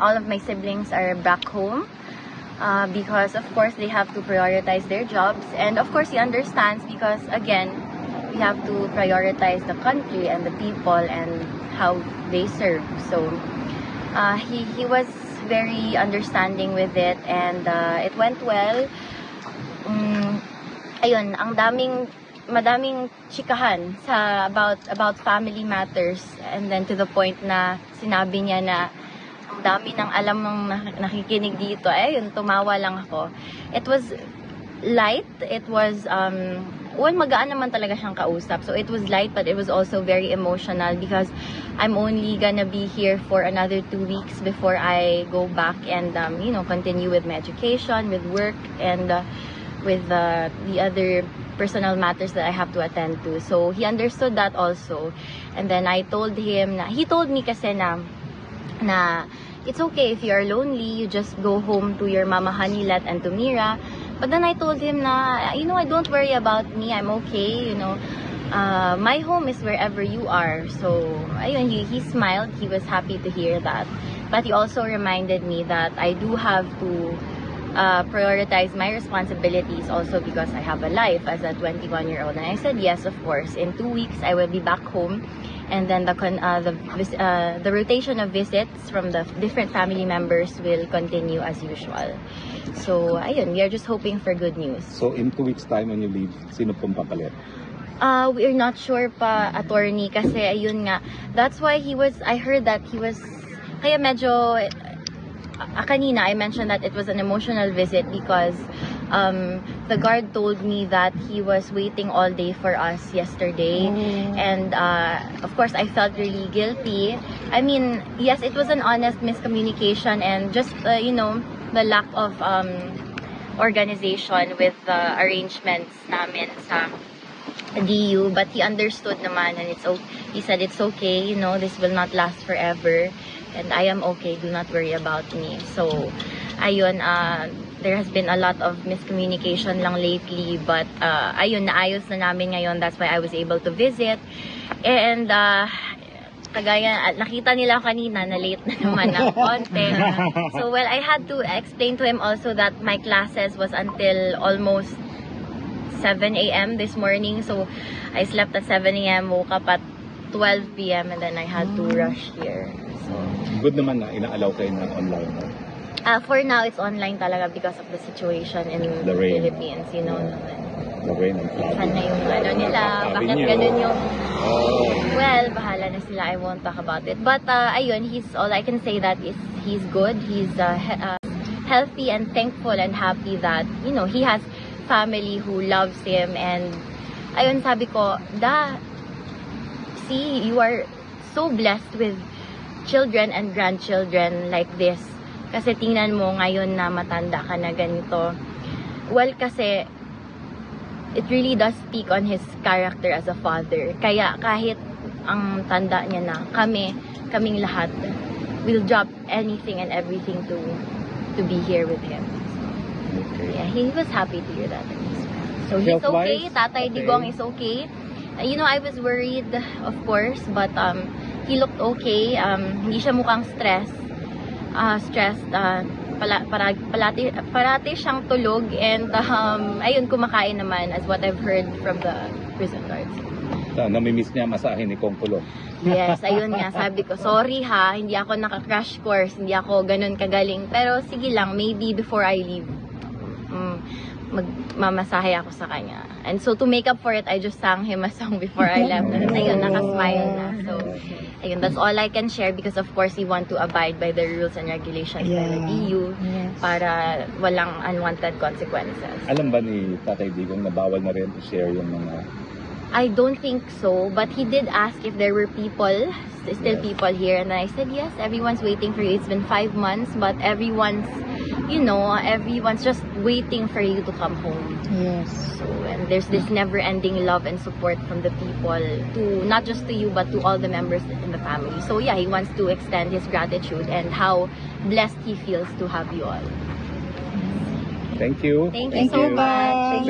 all of my siblings are back home because of course they have to prioritize their jobs, and of course he understands because again we have to prioritize the country and the people and how they serve. So he was very understanding with it, and it went well. Ayun, madaming chikahan sa about family matters, and then to the point na sinabi niya na ang dami ng alam ng nakikinig dito. Ayun, tumawa lang ako. It was light, it was magaan naman talaga siyang kausap. So it was light, but it was also very emotional because I'm only gonna be here for another 2 weeks before I go back and continue with my education, with work, and with the other personal matters that I have to attend to. So he understood that also. And then I told him he told me kasi na it's okay if you are lonely, you just go home to your Mama Hanilat and to Mira. But then I told him na, don't worry about me, I'm okay, my home is wherever you are. So, ayun, he smiled, he was happy to hear that. But he also reminded me that I do have to prioritize my responsibilities also because I have a life as a 21-year-old. And I said, yes, of course, in 2 weeks I will be back home. And then the rotation of visits from the different family members will continue as usual. So, ayun, we are just hoping for good news. So, in 2 weeks time when you leave, sino pong papalit? We're not sure pa, attorney, kasi ayun nga. That's why I heard that he was, kaya medyo, kanina I mentioned that it was an emotional visit because the guard told me that he was waiting all day for us yesterday. And of course I felt really guilty. I mean, yes, it was an honest miscommunication and just the lack of organization with the arrangements namin sa DU, but he understood naman, and he said it's okay, this will not last forever and I am okay, do not worry about me. So ayun, there has been a lot of miscommunication lang lately, but ayun, naayos na namin ngayon. That's why I was able to visit. And kagaya, nakita nila kanina na late na naman ng konti. So well, I had to explain to him also that my classes was until almost 7 a.m. this morning. So I slept at 7 a.m., woke up at 12 p.m. and then I had to rush here. So good naman na inaalaw kayo na online. For now, it's online talaga because of the situation in the Philippines, The rain and flooding. Sana yung nila, bakit ganun yung... Well, bahala na sila, I won't talk about it. But, ayun, all I can say that is he's good, he's healthy and thankful and happy that, he has family who loves him. And, ayun, sabi ko, see, you are so blessed with children and grandchildren like this. Kasi tingnan mo ngayon na matanda ka na ganito. Well, kasi it really does speak on his character as a father. Kaya kahit ang tanda niya na, kaming lahat will drop anything and everything to be here with him. So, okay. Yeah, he was happy to hear that. So he's okay. Tatay Digong is okay. I was worried, of course, but he looked okay. Hindi siya mukhang stressed, parati siyang tulog, and ayun, kumakain naman as what I've heard from the prison guards. Namimiss niya masahin ni Kongkulo. Yes, ayun nga, sabi ko, sorry ha, hindi ako naka-crash course, hindi ako ganun kagaling, pero sige lang, maybe before I leave, magmamasahe ako sa kanya. And so to make up for it, I just sang him a song before I left. And ayun, nakasmile na. So, ayun, that's all I can share because of course we want to abide by the rules and regulations by the EU para walang unwanted consequences. Alam ba ni Tatay Digong na bawal na rin to share yung mga... I don't think so, but he did ask if there were still people here, and I said yes, everyone's waiting for you. It's been 5 months, but everyone's just waiting for you to come home. Yes. So, and there's this never-ending love and support from the people, to not just to you, but to all the members in the family. So yeah, he wants to extend his gratitude and how blessed he feels to have you all. Thank you. Thank you so much.